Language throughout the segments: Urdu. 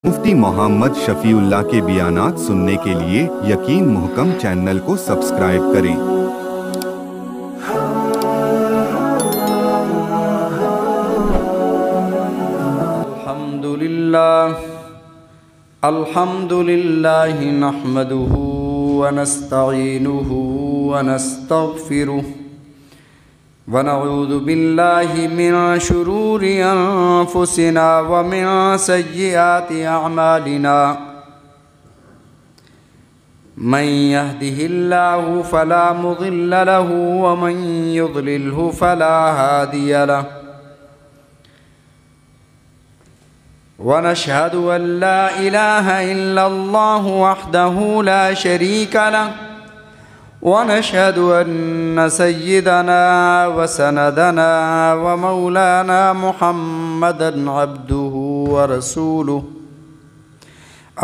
مفتی محمد شفیع اللہ کے بیانات سننے کے لیے یقین محکم چینل کو سبسکرائب کریں۔ الحمد للہ نحمده ونستعینه ونستغفره ونعوذ باللہ من شرور انفسنا ومن سیئات اعمالنا من يهده الله فلا مضل له ومن يضلله فلا هادي له ونشهد أن لا إله إلا الله وحده لا شريك له ونشهد أن سيدنا وسندنا ومولانا محمدًا عبده ورسوله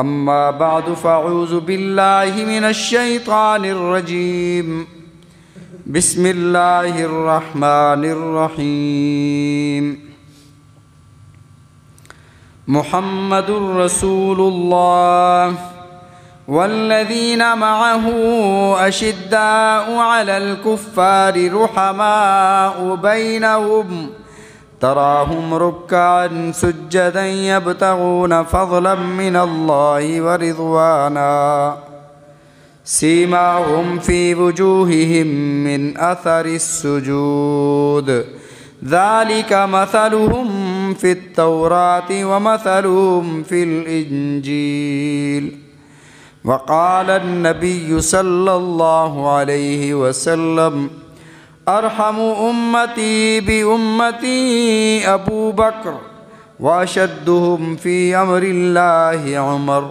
أما بعد فأعوذ بالله من الشيطان الرجيم بسم الله الرحمن الرحيم محمد رسول الله والذين معه أشداء على الكفار رحماء بينهم تراهم ركعا سجدا يبتغون فضلا من الله ورضوانا سيماهم في وجوههم من أثر السجود ذلك مثلهم في التوراة ومثلهم في الإنجيل وقال النبي صلى الله عليه وسلم أرحم أمتي بأمتي أبو بكر وأشدهم في أمر الله عمر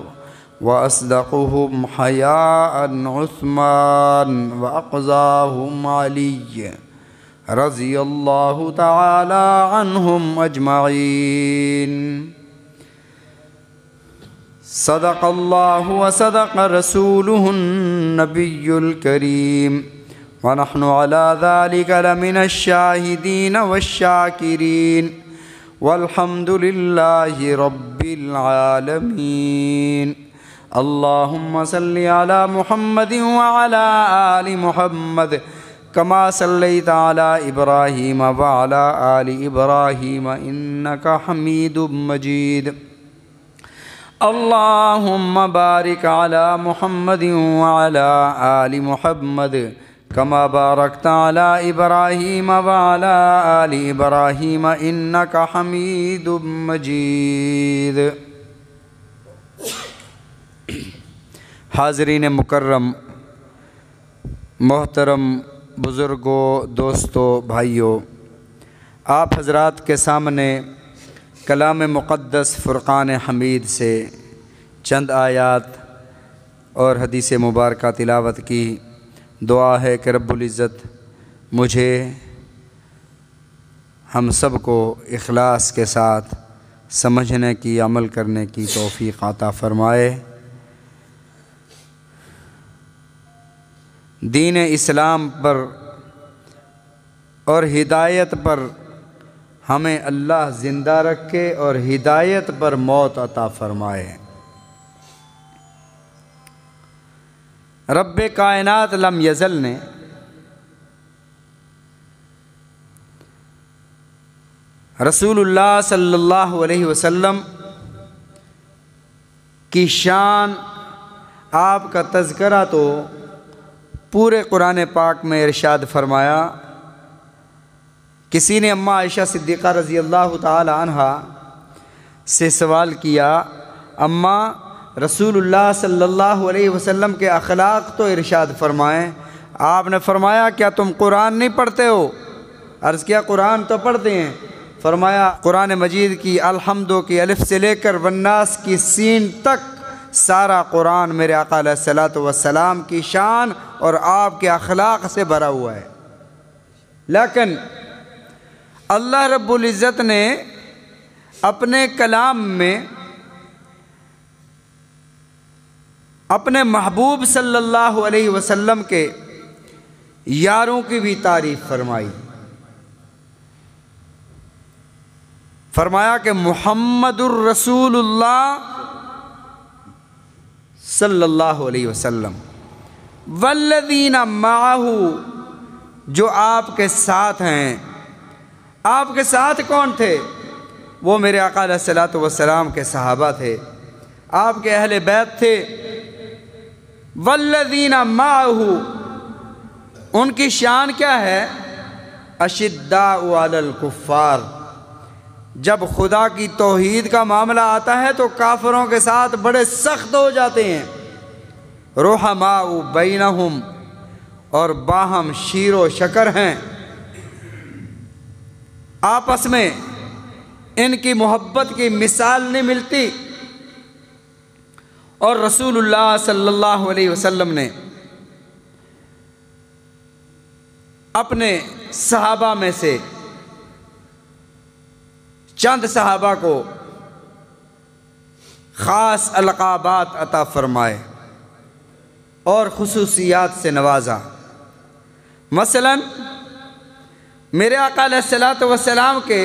وأصدقهم حياء عثمان وأقزاهم علي رضی اللہ تعالی عنہم اجمعین صدق اللہ وصدق رسولہ النبی الکریم ونحن على ذلك لمن الشاہدین والشاکرین والحمد للہ رب العالمین اللہم صل علی محمد وعلى آل محمد كما صليت على إبراهيم وعلى آل إبراهيم إنك حميد مجيد اللهم بارك على محمد وعلى آل محمد كما باركت على إبراهيم وعلى آل إبراهيم إنك حميد مجيد حاضرین مکرم، محترم بزرگوں، دوستوں، بھائیوں، آپ حضرات کے سامنے کلام مقدس فرقان حمید سے چند آیات اور حدیث مبارکہ تلاوت کی۔ دعا ہے کہ رب العزت مجھے ہم سب کو اخلاص کے ساتھ سمجھنے کی، عمل کرنے کی توفیق عطا فرمائے۔ دین اسلام پر اور ہدایت پر ہمیں اللہ زندہ رکھے اور ہدایت پر موت عطا فرمائے۔ رب کائنات لم یزل نے رسول اللہ صلی اللہ علیہ وسلم کی شان، آپ کا تذکرہ تو پورے قرآن پاک میں ارشاد فرمایا۔ کسی نے اماں عائشہ صدیقہ رضی اللہ تعالی عنہا سے سوال کیا، اماں رسول اللہ صلی اللہ علیہ وسلم کے اخلاق تو ارشاد فرمائیں۔ آپ نے فرمایا کیا تم قرآن نہیں پڑھتے ہو؟ عرض کیا قرآن تو پڑھتے ہیں۔ فرمایا قرآن مجید کی الحمدو کی الف سے لے کر والناس کی سین تک سارا قرآن میرے آقا علیہ السلام کی شان اور آپ کے اخلاق سے بھرا ہوا ہے۔ لیکن اللہ رب العزت نے اپنے کلام میں اپنے محبوب صلی اللہ علیہ وسلم کے یاروں کی بھی تعریف فرمائی۔ فرمایا کہ محمد الرسول اللہ صلی اللہ علیہ وسلم۔ والذین معہ، جو آپ کے ساتھ ہیں۔ آپ کے ساتھ کون تھے؟ وہ میرے آقا علیہ الصلوۃ والسلام کے صحابہ تھے، آپ کے اہل بیت تھے۔ والذین معہ، ان کی شان کیا ہے؟ اشداء علی الکفار، جب خدا کی توحید کا معاملہ آتا ہے تو کافروں کے ساتھ بڑے سخت ہو جاتے ہیں۔ رحماء بینہم، اور باہم شیر و شکر ہیں، آپس میں ان کی محبت کی مثال نہیں ملتی۔ اور رسول اللہ صلی اللہ علیہ وسلم نے اپنے صحابہ میں سے چند صحابہ کو خاص القابات عطا فرمائے اور خصوصیات سے نوازا۔ مثلا میرے آقا علیہ الصلوۃ والسلام کے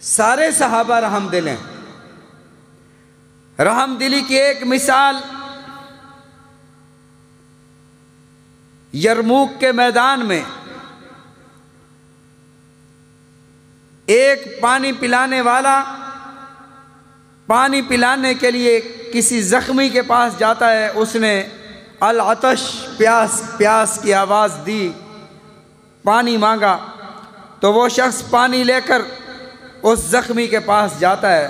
سارے صحابہ رحم دل ہیں۔ رحم دلی کی ایک مثال یرموک کے میدان میں ایک پانی پلانے والا پانی پلانے کے لیے کسی زخمی کے پاس جاتا ہے، اس نے العطش، پیاس کی آواز دی، پانی مانگا، تو وہ شخص پانی لے کر اس زخمی کے پاس جاتا ہے،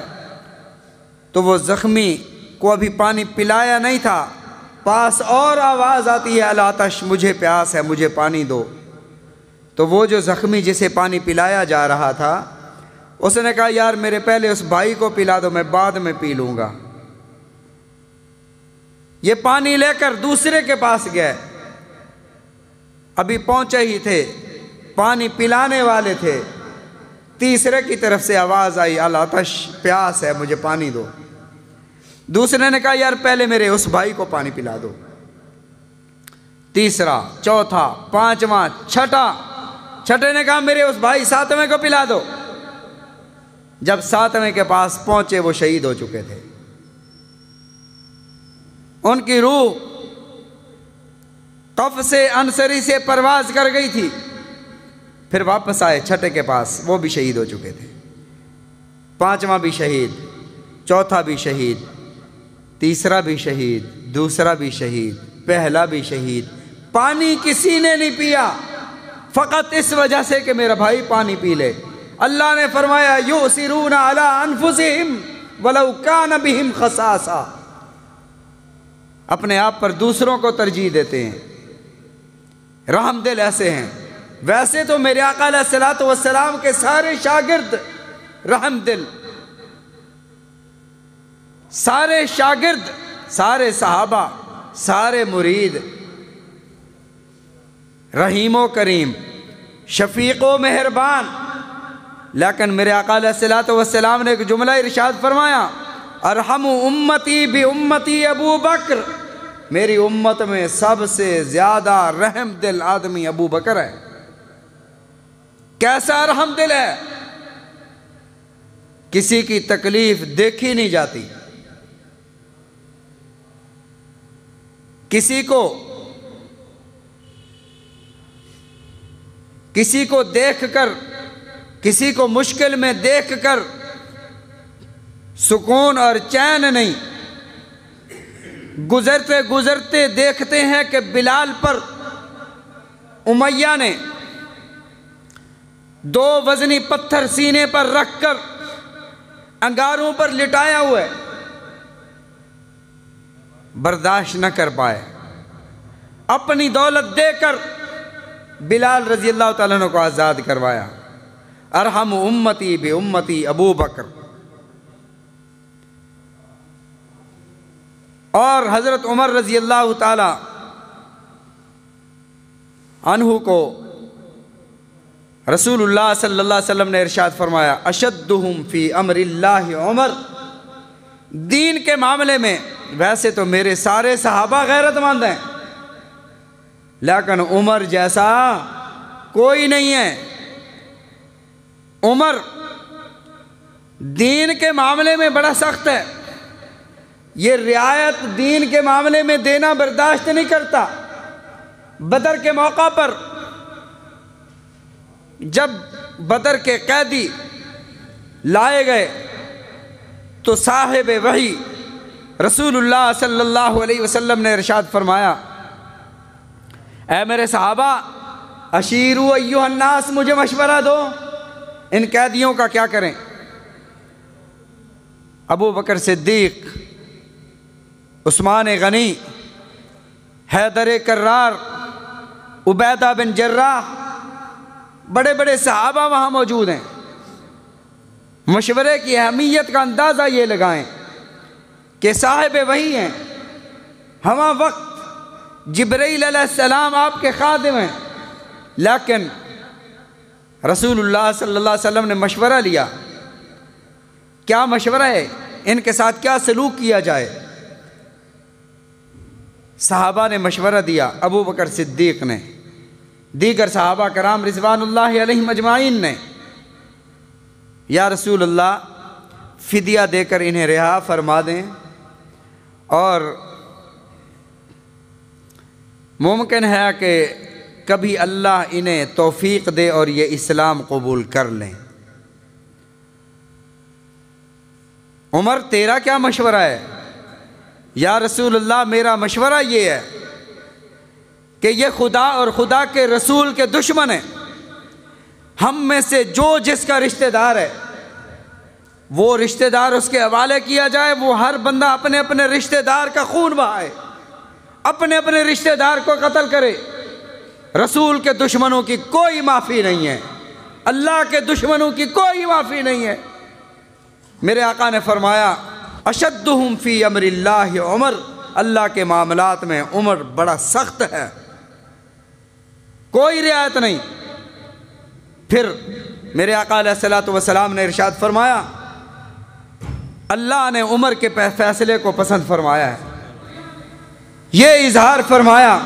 تو وہ زخمی کو ابھی پانی پلایا نہیں تھا، پاس اور آواز آتی ہے العطش، مجھے پیاس ہے، مجھے پانی دو۔ تو وہ جو زخمی جسے پانی پلایا جا رہا تھا، اس نے کہا یار میرے پہلے اس بھائی کو پلا دو، میں بعد میں پی لوں گا۔ یہ پانی لے کر دوسرے کے پاس گئے، ابھی پہنچے ہی تھے، پانی پلانے والے تھے، تیسرے کی طرف سے آواز آئی العطش، پیاس ہے، مجھے پانی دو۔ دوسرے نے کہا یار پہلے میرے اس بھائی کو پانی پلا دو۔ تیسرا، چوتھا، پانچواں، چھٹے نے کہا میرے اس بھائی ساتویں کو پلا دو۔ جب ساتویں کے پاس پہنچے وہ شہید ہو چکے تھے، ان کی روح قف سے انصری سے پرواز کر گئی تھی، پھر واپس آئے چھٹے کے پاس، وہ بھی شہید ہو چکے تھے۔ پانچواں بھی شہید، چوتھا بھی شہید، تیسرا بھی شہید، دوسرا بھی شہید، پہلا بھی شہید۔ پانی کسی نے نہیں پیا، فقط اس وجہ سے کہ میرا بھائی پانی پی لے۔ اللہ نے فرمایا یؤثرون علی انفسہم ولو کان بہم خصاصہ، اپنے آپ پر دوسروں کو ترجیح دیتے ہیں، رحم دل ایسے ہیں۔ ویسے تو میرے آقا علیہ الصلوۃ والسلام کے سارے شاگرد رحم دل، سارے شاگرد، سارے صحابہ، سارے مرید رحیم و کریم، شفیق و مہربان۔ لیکن میرے آقا علیہ الصلوۃ والسلام نے ایک جملہ ارشاد فرمایا، ارحم امتی بامتی ابو بکر، میری امت میں سب سے زیادہ رحم دل آدمی ابو بکر ہے۔ کیسا رحم دل ہے؟ کسی کی تکلیف دیکھی نہیں جاتی، کسی کو دیکھ کر، کسی کو مشکل میں دیکھ کر سکون اور چین نہیں۔ گزرتے گزرتے دیکھتے ہیں کہ بلال پر امیہ نے 2 وزنی پتھر سینے پر رکھ کر انگاروں پر لٹایا ہوا ہے، برداشت نہ کر پائے، اپنی دولت دے کر بلال رضی اللہ تعالیٰ عنہ کو آزاد کروایا۔ ارحم امتی بامتی ابو بکر۔ اور حضرت عمر رضی اللہ تعالی عنہ کو رسول اللہ صلی اللہ علیہ وسلم نے ارشاد فرمایا، اشدہم فی امر اللہ عمر، دین کے معاملے میں ویسے تو میرے سارے صحابہ غیرت مند ہیں، لیکن عمر جیسا کوئی نہیں ہے۔ عمر دین کے معاملے میں بڑا سخت ہے، یہ رعایت دین کے معاملے میں دینا برداشت نہیں کرتا۔ بدر کے موقع پر جب بدر کے قیدی لائے گئے تو صاحب وحی رسول اللہ صلی اللہ علیہ وسلم نے ارشاد فرمایا، اے میرے صحابہ، اشیرو ایھا الناس، مجھے مشورہ دو، ان قیدیوں کا کیا کریں؟ ابو بکر صدیق، عثمان غنی، حیدر کرار، عبیدہ بن جراح، بڑے بڑے صحابہ وہاں موجود ہیں۔ مشورے کی اہمیت کا اندازہ یہ لگائیں کہ صاحب وحی ہیں، ہمہ وقت جبرائیل علیہ السلام آپ کے خادم ہیں، لیکن رسول اللہ صلی اللہ علیہ وسلم نے مشورہ لیا۔ کیا مشورہ ہے؟ ان کے ساتھ کیا سلوک کیا جائے؟ صحابہ نے مشورہ دیا، ابو بکر صدیق نے، دیگر صحابہ کرام رضوان اللہ علیہم اجمعین نے، یا رسول اللہ، فدیہ دے کر انہیں رہا فرما دیں، اور ممکن ہے کہ کبھی اللہ انہیں توفیق دے اور یہ اسلام قبول کر لیں۔ عمر، تیرا کیا مشورہ ہے؟ یا رسول اللہ، میرا مشورہ یہ ہے کہ یہ خدا اور خدا کے رسول کے دشمن ہیں، ہم میں سے جو جس کا رشتہ دار ہے وہ رشتہ دار اس کے حوالے کیا جائے، وہ ہر بندہ اپنے اپنے رشتہ دار کا خون بہائے، اپنے اپنے رشتہ دار کو قتل کرے۔ رسول کے دشمنوں کی کوئی معافی نہیں ہے، اللہ کے دشمنوں کی کوئی معافی نہیں ہے۔ میرے آقا نے فرمایا، اشدہم فی امر اللہ عمر، اللہ کے معاملات میں عمر بڑا سخت ہے، کوئی رعایت نہیں۔ پھر میرے آقا علیہ الصلوۃ والسلام نے ارشاد فرمایا، اللہ نے عمر کے فیصلے کو پسند فرمایا ہے، یہ اظہار فرمایا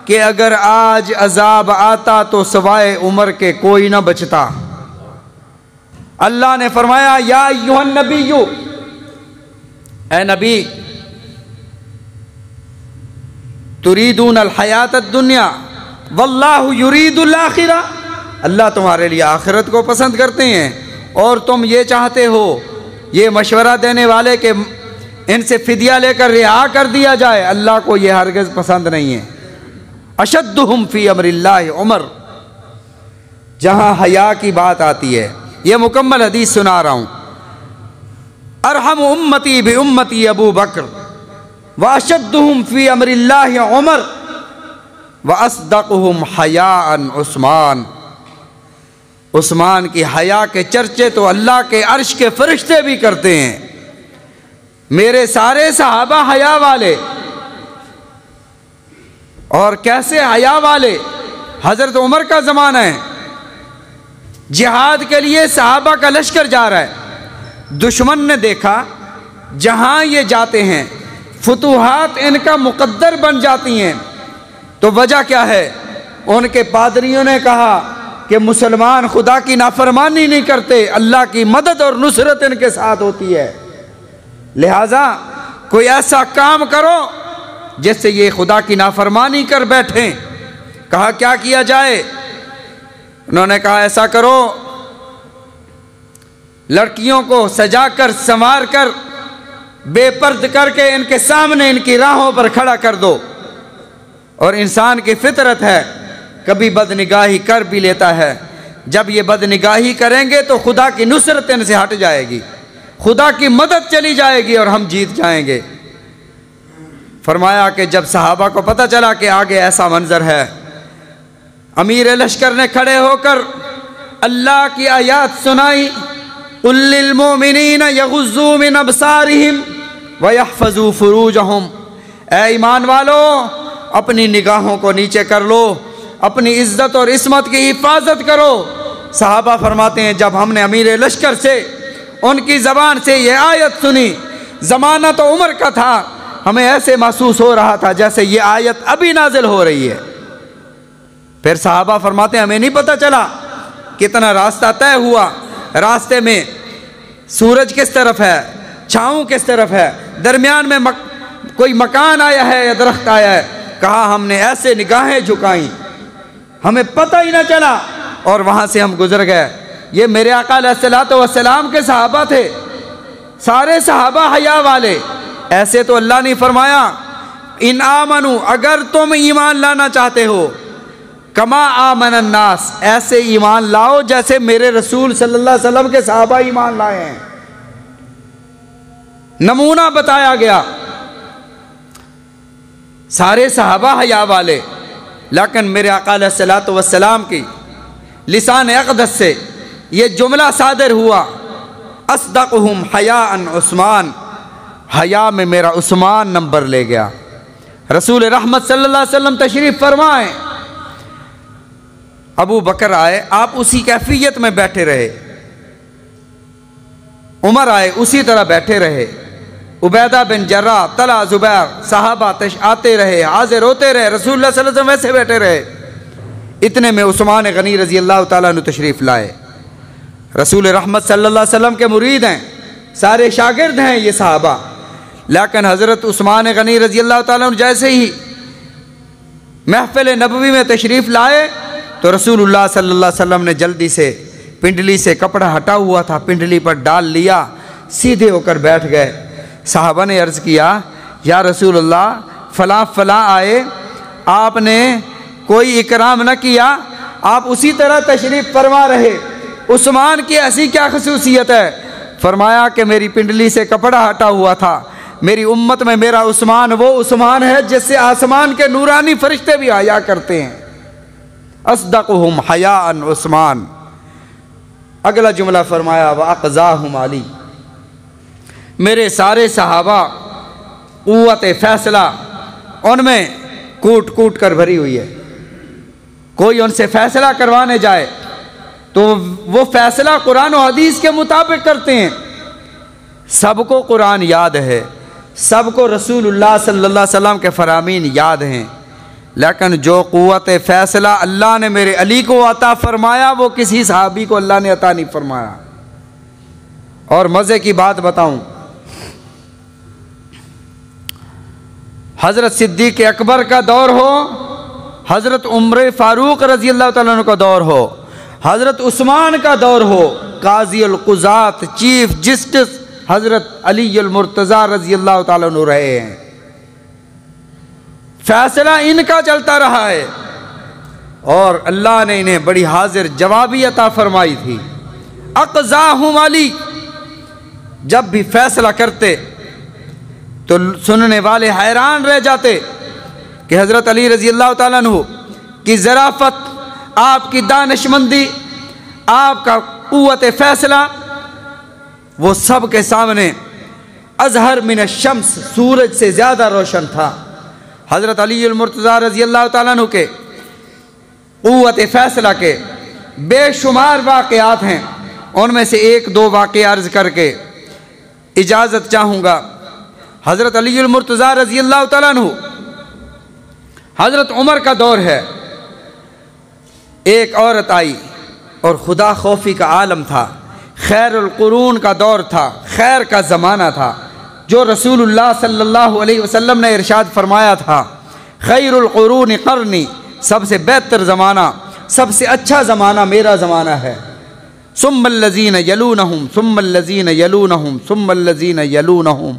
کہ اگر آج عذاب آتا تو سوائے عمر کے کوئی نہ بچتا۔ اللہ نے فرمایا، یا ایھا النبی، اے نبی، تریدون الحیات الدنیا واللہ یرید الآخرہ، اللہ تمہارے لیے آخرت کو پسند کرتے ہیں اور تم یہ چاہتے ہو، یہ مشورہ دینے والے کہ ان سے فدیہ لے کر رہا کر دیا جائے، اللہ کو یہ ہرگز پسند نہیں ہے۔ اشدہم فی امر اللہ عمر، جہاں حیا کی بات آتی ہے، یہ مکمل حدیث سنا رہا ہوں، ارحم امتی بامتی ابو بکر واشدہم فی امر اللہ عمر واصدقہم حیاء عثمان۔ عثمان کی حیا کے چرچے تو اللہ کے عرش کے فرشتے بھی کرتے ہیں۔ میرے سارے صحابہ حیا والے، اور کیسے حیا والے؟ حضرت عمر کا زمانہ ہے، جہاد کے لیے صحابہ کا لشکر جا رہا ہے، دشمن نے دیکھا جہاں یہ جاتے ہیں فتوحات ان کا مقدر بن جاتی ہیں، تو وجہ کیا ہے؟ ان کے پادریوں نے کہا کہ مسلمان خدا کی نافرمانی نہیں کرتے، اللہ کی مدد اور نصرت ان کے ساتھ ہوتی ہے، لہٰذا کوئی ایسا کام کرو جس سے یہ خدا کی نافرمانی کر بیٹھیں۔ کہا کیا کیا جائے؟ انہوں نے کہا ایسا کرو، لڑکیوں کو سجا کر سنوار کر بے پرد کر کے ان کے سامنے ان کی راہوں پر کھڑا کر دو، اور انسان کی فطرت ہے کبھی بدنگاہی کر بھی لیتا ہے، جب یہ بدنگاہی کریں گے تو خدا کی نصرت ان سے ہٹ جائے گی، خدا کی مدد چلی جائے گی اور ہم جیت جائیں گے۔ فرمایا کہ جب صحابہ کو پتہ چلا کہ آگے ایسا منظر ہے، امیر لشکر نے کھڑے ہو کر اللہ کی آیات سنائی، قُل لِّلْمُؤْمِنِينَ يَغُضُّوا مِنْ أَبْصَارِهِمْ وَيَحْفَظُوا فُرُوجَهُمْ، اے ایمان والو اپنی نگاہوں کو نیچے کر لو، اپنی عزت اور عصمت کی حفاظت کرو۔ صحابہ فرماتے ہیں جب ہم نے امیر لشکر سے ان کی زبان سے یہ آیت سنی، زمانہ تو عمر کا تھا، ہمیں ایسے محسوس ہو رہا تھا جیسے یہ آیت ابھی نازل ہو رہی ہے۔ پھر صحابہ فرماتے ہیں ہمیں نہیں پتہ چلا کتنا راستہ طے ہوا، راستے میں سورج کس طرف ہے، چھاؤں کس طرف ہے، درمیان میں کوئی مکان آیا ہے یا درخت آیا ہے، کہا ہم نے ایسے نگاہیں جھکائیں ہمیں پتہ ہی نہ چلا اور وہاں سے ہم گزر گئے۔ یہ میرے آقا علیہ الصلوۃ والسلام کے صحابہ تھے، سارے صحابہ حیا والے۔ ایسے تو اللہ نے فرمایا ان آمنو، اگر تم ایمان لانا چاہتے ہو، کما آمن الناس، ایسے ایمان لاؤ جیسے میرے رسول صلی اللہ علیہ وسلم کے صحابہ ایمان لائے ہیں۔ نمونہ بتایا گیا، سارے صحابہ حیا والے، لیکن میرے آقا علیہ الصلوۃ والسلام کی لسان اقدس سے یہ جملہ صادر ہوا، اصدقہم حیاء عثمان، حیا میں میرا عثمان نمبر لے گیا۔ رسول رحمت صلی اللہ علیہ وسلم تشریف فرمائیں، ابو بکر آئے، آپ اسی کیفیت میں بیٹھے رہے، عمر آئے اسی طرح بیٹھے رہے، عبیدہ بن جراح، طلحہ، زبیر، صحابہ آتے رہے، حاضر ہوتے رہے، رسول اللہ صلی اللہ علیہ وسلم ویسے بیٹھے رہے۔ اتنے میں عثمان غنی رضی اللہ تعالیٰ عنہ تشریف لائے۔ رسول رحمت صلی اللہ علیہ وسلم کے مرید ہیں، سارے شاگرد ہیں یہ صحابہ، لیکن حضرت عثمان غنی رضی اللہ تعالیٰ عنہ جیسے ہی محفل نبوی میں تشریف لائے تو رسول اللہ صلی اللہ علیہ وسلم نے جلدی سے پنڈلی سے کپڑا ہٹا ہوا تھا، پنڈلی پر ڈال لیا، سیدھے ہو کر بیٹھ گئے۔ صحابہ نے عرض کیا یا رسول اللہ فلاں فلاں آئے، آپ نے کوئی اکرام نہ کیا، آپ اسی طرح تشریف فرما رہے، عثمان کی ایسی کیا خصوصیت ہے؟ فرمایا کہ میری پنڈلی سے کپڑا ہٹا ہوا تھا، میری امت میں میرا عثمان وہ عثمان ہے جس سے آسمان کے نورانی فرشتے بھی حیا کرتے ہیں۔ اصدقہم حیاء عثمان۔ اگلا جملہ فرمایا وَأَقْضَاهُمْ عَلِي، میرے سارے صحابہ قوت فیصلہ ان میں کوٹ کوٹ کر بھری ہوئی ہے، کوئی ان سے فیصلہ کروانے جائے تو وہ فیصلہ قرآن و حدیث کے مطابق کرتے ہیں۔ سب کو قرآن یاد ہے، سب کو رسول اللہ صلی اللہ علیہ وسلم کے فرامین یاد ہیں، لیکن جو قوت فیصلہ اللہ نے میرے علی کو عطا فرمایا وہ کسی صحابی کو اللہ نے عطا نہیں فرمایا۔ اور مزے کی بات بتاؤں، حضرت صدیق اکبر کا دور ہو، حضرت عمر فاروق رضی اللہ تعالیٰ عنہ کا دور ہو، حضرت عثمان کا دور ہو، قاضی القضات چیف جسٹس حضرت علی المرتضیٰ رضی اللہ تعالیٰ عنہ رہے ہیں، فیصلہ ان کا چلتا رہا ہے اور اللہ نے انہیں بڑی حاضر جوابی عطا فرمائی تھی۔ اقضاہم علی، جب بھی فیصلہ کرتے تو سننے والے حیران رہ جاتے کہ حضرت علی رضی اللہ تعالیٰ عنہ کی ظرافت، آپ کی دانشمندی، آپ کا قوت فیصلہ وہ سب کے سامنے اظہر من الشمس، سورج سے زیادہ روشن تھا۔ حضرت علی المرتضیٰ رضی اللہ تعالیٰ عنہ کے قوت فیصلہ کے بے شمار واقعات ہیں، ان میں سے ایک دو واقعہ عرض کر کے اجازت چاہوں گا۔ حضرت علی المرتضیٰ رضی اللہ تعالیٰ عنہ، حضرت عمر کا دور ہے، ایک عورت آئی اور خدا خوفی کا عالم تھا، خیر القرون کا دور تھا، خیر کا زمانہ تھا، جو رسول اللہ صلی اللہ علیہ وسلم نے ارشاد فرمایا تھا خیر القرون قرنی، سب سے بہتر زمانہ، سب سے اچھا زمانہ میرا زمانہ ہے، ثم الذین یلونہم ثم الذین یلونہم ثم الذین یلونہم،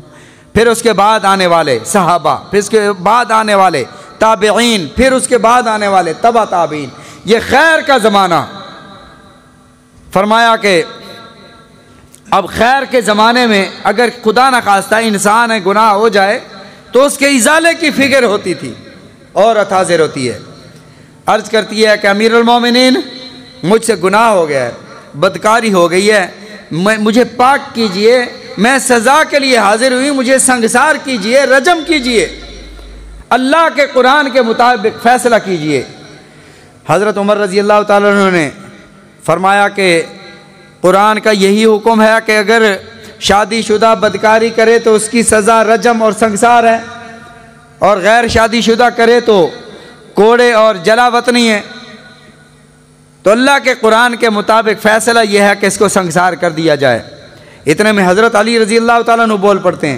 پھر اس کے بعد آنے والے صحابہ، پھر اس کے بعد آنے والے تابعین، پھر اس کے بعد آنے والے تبع تابعین، یہ خیر کا زمانہ۔ فرمایا کہ اب خیر کے زمانے میں اگر خدا نخواستہ انسان ہے گناہ ہو جائے تو اس کے ازالے کی فکر ہوتی تھی، عورت حاضر ہوتی ہے، عرض کرتی ہے کہ امیر المومنین مجھ سے گناہ ہو گیا ہے، بدکاری ہو گئی ہے، مجھے پاک کیجئے، میں سزا کے لیے حاضر ہوئی، مجھے سنگسار کیجئے، رجم کیجئے، اللہ کے قرآن کے مطابق فیصلہ کیجئے۔ حضرت عمر رضی اللہ تعالیٰ عنہ نے فرمایا کہ قرآن کا یہی حکم ہے کہ اگر شادی شدہ بدکاری کرے تو اس کی سزا رجم اور سنگسار ہے، اور غیر شادی شدہ کرے تو کوڑے اور جلا وطنی ہے، تو اللہ کے قرآن کے مطابق فیصلہ یہ ہے کہ اس کو سنگسار کر دیا جائے۔ اتنے میں حضرت علی رضی اللہ تعالیٰ عنہ بول پڑتے ہیں،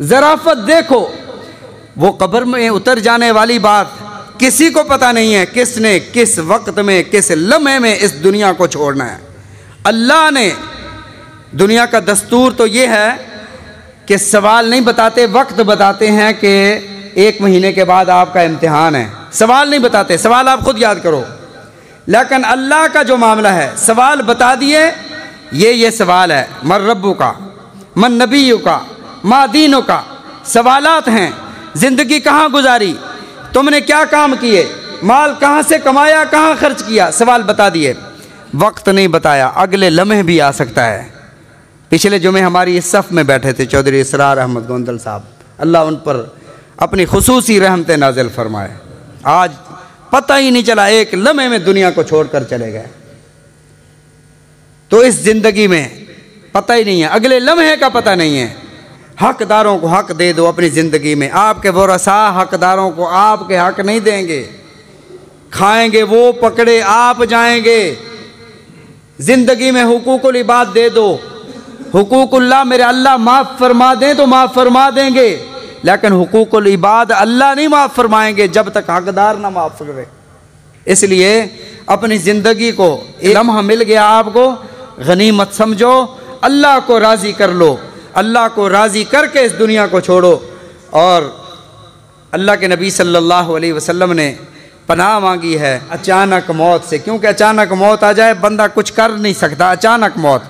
ذرافت دیکھو، وہ قبر میں اتر جانے والی بات کسی کو پتہ نہیں ہے کس نے کس وقت میں کس لمحے میں اس دنیا کو چھوڑنا ہے۔ اللہ نے دنیا کا دستور تو یہ ہے کہ سوال نہیں بتاتے، وقت بتاتے ہیں کہ 1 مہینے کے بعد آپ کا امتحان ہے، سوال نہیں بتاتے، سوال آپ خود یاد کرو۔ لیکن اللہ کا جو معاملہ ہے سوال بتا دیے، یہ سوال ہے، من ربو کا، من نبیو کا، ما دینو کا، سوالات ہیں۔ زندگی کہاں گزاری، تم نے کیا کام کیے، مال کہاں سے کمایا، کہاں خرچ کیا، سوال بتا دیے، وقت نہیں بتایا، اگلے لمحے بھی آ سکتا ہے۔ پچھلے جمعے ہماری اس صف میں بیٹھے تھے چودھری اسرار احمد گوندل صاحب، اللہ ان پر اپنی خصوصی رحمت نازل فرمائے، آج پتہ ہی نہیں چلا، ایک لمحے میں دنیا کو چھوڑ کر چلے گئے۔ تو اس زندگی میں پتہ ہی نہیں ہے، اگلے لمحے کا پتہ نہیں ہے۔ حقداروں کو حق دے دو اپنی زندگی میں، آپ کے ورثاء حقداروں کو آپ کے حق نہیں دیں گے، کھائیں گے وہ پکڑے آپ جائیں گے۔ زندگی میں حقوق العباد دے دو، حقوق اللہ میرے اللہ معاف فرما دیں تو معاف فرما دیں گے، لیکن حقوق العباد اللہ نہیں معاف فرمائیں گے جب تک حقدار نہ معاف کرے۔ اس لیے اپنی زندگی کو، ایک لمحہ مل گیا آپ کو، غنیمت سمجھو، اللہ کو راضی کر لو، اللہ کو راضی کر کے اس دنیا کو چھوڑو۔ اور اللہ کے نبی صلی اللہ علیہ وسلم نے پناہ مانگی ہے اچانک موت سے، کیونکہ اچانک موت آ جائے بندہ کچھ کر نہیں سکتا۔ اچانک موت،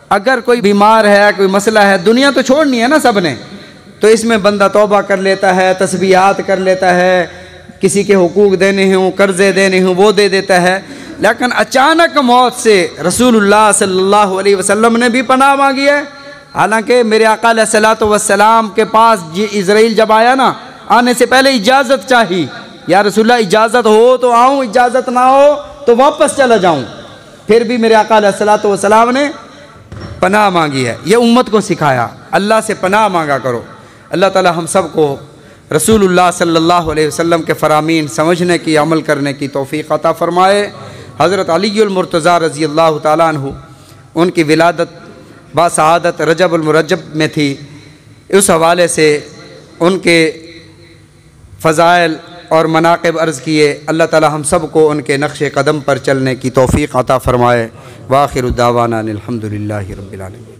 اگر کوئی بیمار ہے، کوئی مسئلہ ہے، دنیا تو چھوڑنی ہے نا سب نے، تو اس میں بندہ توبہ کر لیتا ہے، تسبیحات کر لیتا ہے، کسی کے حقوق دینے ہوں، قرضے دینے ہوں وہ دے دیتا ہے۔ لیکن اچانک موت سے رسول اللہ صلی اللہ علیہ وسلم نے بھی پناہ مانگی ہے۔ حالانکہ میرے آقا علیہ الصلوۃ والسلام کے پاس عزرائیل جب آیا نا، آنے سے پہلے اجازت چاہی، یا رسول اللہ اجازت ہو تو آؤں، اجازت نہ ہو تو واپس چلا جاؤں۔ پھر بھی میرے آقا علیہ الصلوۃ والسلام نے پناہ مانگی ہے، یہ امت کو سکھایا، اللہ سے پناہ مانگا کرو۔ اللہ تعالی ہم سب کو رسول اللہ صلی اللہ علیہ وسلم کے فرامین سمجھنے کی، عمل کرنے کی توفیق عطا فرمائے۔ حضرت علی المرتضیٰ رضی اللہ تعالیٰ عنہ، ان کی ولادت باسعادت رجب المرجب میں تھی، اس حوالے سے ان کے فضائل اور مناقب عرض کیے۔ اللہ تعالی ہم سب کو ان کے نقش قدم پر چلنے کی توفیق عطا فرمائے۔ وآخر دعوانا الحمدللہ رب العالمین۔